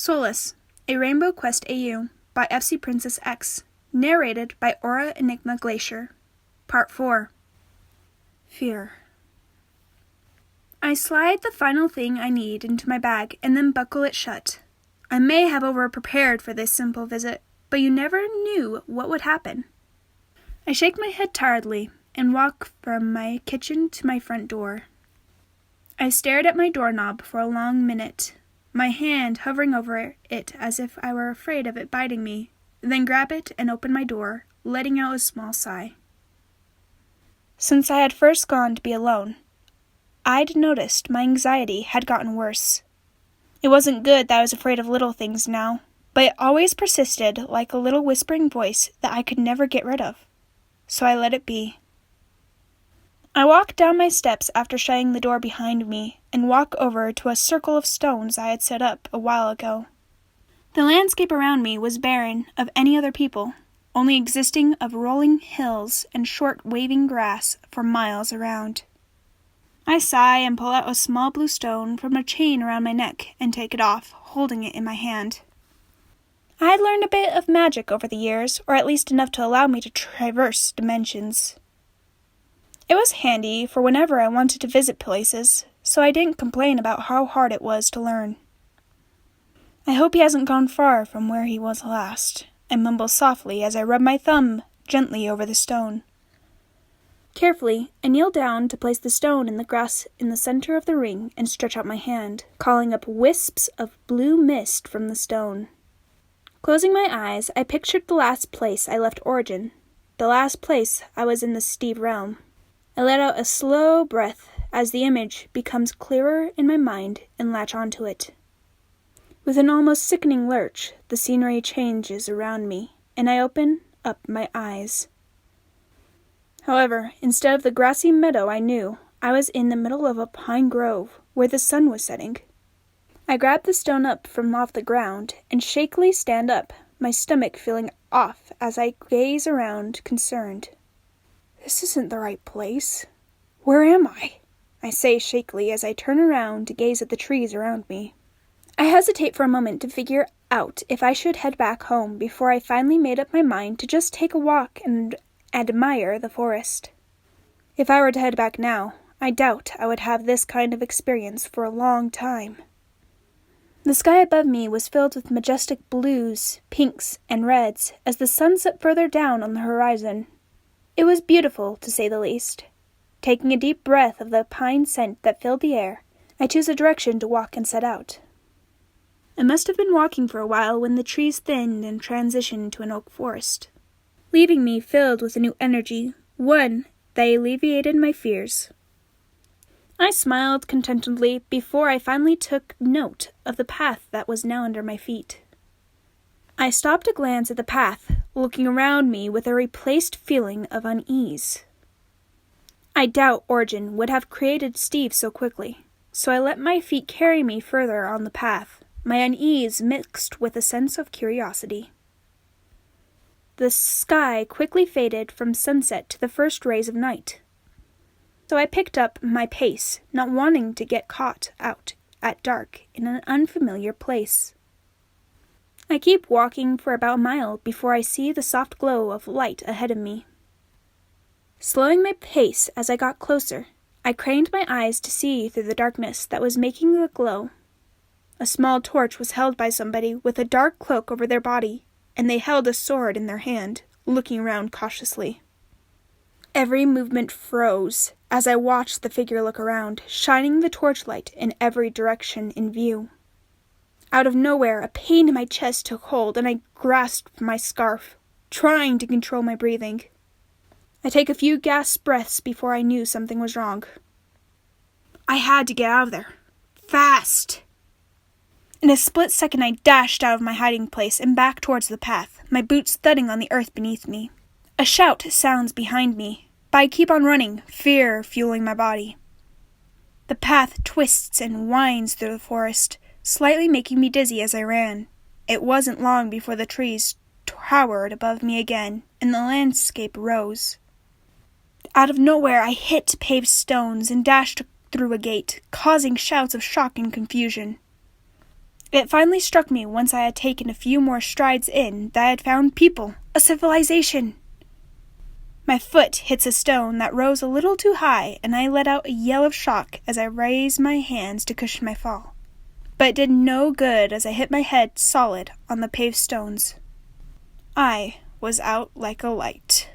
Solace, a Rainbow Quest AU by FC Princess X, narrated by Enigma Glacier. Part 4. Fear. I slide the final thing I need into my bag and then buckle it shut. I may have over-prepared for this simple visit, but you never knew what would happen. I shake my head tiredly and walk from my kitchen to my front door. I stared at my doorknob for a long minute, my hand hovering over it as if I were afraid of it biting me, then grab it and open my door, letting out a small sigh. Since I had first gone to be alone, I'd noticed my anxiety had gotten worse. It wasn't good that I was afraid of little things now, but it always persisted like a little whispering voice that I could never get rid of. So I let it be. I walk down my steps after shutting the door behind me and walk over to a circle of stones I had set up a while ago. The landscape around me was barren of any other people, only existing of rolling hills and short waving grass for miles around. I sigh and pull out a small blue stone from a chain around my neck and take it off, holding it in my hand. I had learned a bit of magic over the years, or at least enough to allow me to traverse dimensions. It was handy for whenever I wanted to visit places, so I didn't complain about how hard it was to learn. I hope he hasn't gone far from where he was last, I mumble softly as I rub my thumb gently over the stone. Carefully, I kneel down to place the stone in the grass in the center of the ring and stretch out my hand, calling up wisps of blue mist from the stone. Closing my eyes, I pictured the last place I left Origin, the last place I was in the Steve realm. I let out a slow breath as the image becomes clearer in my mind and latch onto it. With an almost sickening lurch, the scenery changes around me, and I open up my eyes. However, instead of the grassy meadow I knew, I was in the middle of a pine grove where the sun was setting. I grab the stone up from off the ground and shakily stand up, my stomach feeling off as I gaze around, concerned. This isn't the right place. Where am I? I say shakily as I turn around to gaze at the trees around me. I hesitate for a moment to figure out if I should head back home before I finally made up my mind to just take a walk and admire the forest. If I were to head back now, I doubt I would have this kind of experience for a long time. The sky above me was filled with majestic blues, pinks, and reds as the sun set further down on the horizon. It was beautiful, to say the least. Taking a deep breath of the pine scent that filled the air, I choose a direction to walk and set out. I must have been walking for a while when the trees thinned and transitioned to an oak forest, leaving me filled with a new energy, one that alleviated my fears. I smiled contentedly before I finally took note of the path that was now under my feet. I stopped to glance at the path, looking around me with a replaced feeling of unease. I doubt Origin would have created Steve so quickly, so I let my feet carry me further on the path, my unease mixed with a sense of curiosity. The sky quickly faded from sunset to the first rays of night, so I picked up my pace, not wanting to get caught out at dark in an unfamiliar place. I keep walking for about a mile before I see the soft glow of light ahead of me. Slowing my pace as I got closer, I craned my eyes to see through the darkness that was making the glow. A small torch was held by somebody with a dark cloak over their body, and they held a sword in their hand, looking around cautiously. Every movement froze as I watched the figure look around, shining the torchlight in every direction in view. Out of nowhere, a pain in my chest took hold, and I grasped my scarf, trying to control my breathing. I take a few gasped breaths before I knew something was wrong. I had to get out of there. Fast! In a split second, I dashed out of my hiding place and back towards the path, my boots thudding on the earth beneath me. A shout sounds behind me, but I keep on running, fear fueling my body. The path twists and winds through the forest, slightly making me dizzy as I ran. It wasn't long before the trees towered above me again, and the landscape rose. Out of nowhere, I hit paved stones and dashed through a gate, causing shouts of shock and confusion. It finally struck me once I had taken a few more strides in that I had found people, a civilization. My foot hits a stone that rose a little too high, and I let out a yell of shock as I raised my hands to cushion my fall. But it did no good as I hit my head solid on the paved stones. I was out like a light.